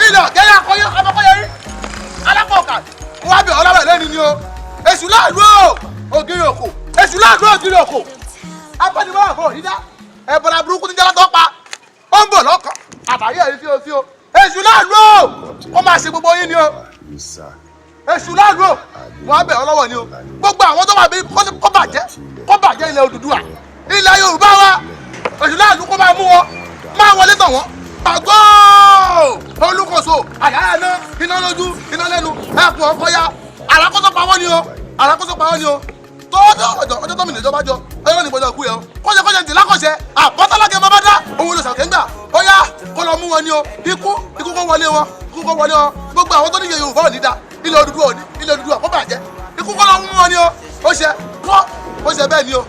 ilé ọ̀gẹ́rẹ́ akọyọ ọmọkọyọ rí alápọ̀ọ̀kà wọ́n á bẹ̀ ọlọ́rọ̀ lẹ́ni ni o èṣù láàlú ògiri òkò èṣù láàlú ògiri òkò abánimọ́ra kò rí dá ẹ̀bọ̀là burúkú ní jẹ́lá tó pa ó ń bọ̀ lọ́kàn àbáyé ẹ̀rí fíofío èṣù láàlú ó máa ṣe gbogbo yín ni o èṣù láàlú wọ́n á bẹ̀ ọlọ́wọ̀ ni o gbogbo àwọn tó wà bí kó bàjẹ́ ilẹ̀ Odùduwà ilẹ̀ Yorùbá wa èṣù láàlú kó máa mú wọn máa wọlé tọ̀ wọ́n pàgọ́ olùkóso àyàrá iná lójú iná lẹ́nu ẹ̀kún ọkọ̀ya alákòóso pa wọ́n ni o alákòóso pa wọ́n ni o ọjọ́ tó mìíràn ìjọba jọ ọjọ́ ní ìbọjọ́ ikú yẹn o kọ́ṣẹ́ dì lákọ̀ṣẹ́ àbọ̀tálàkẹ́ bàbá dá òun ló ṣàkẹ́ńgbà ó yá kó lọ mú wọn ni o ikú kó wọlé wọn gbogbo àwọn tó níye Yorùbá ò ní da ilẹ̀ Odùduwà kó bàjẹ́ ikú kó lọ mú wọn ni o ó ṣe bẹ́ẹ̀ ni o.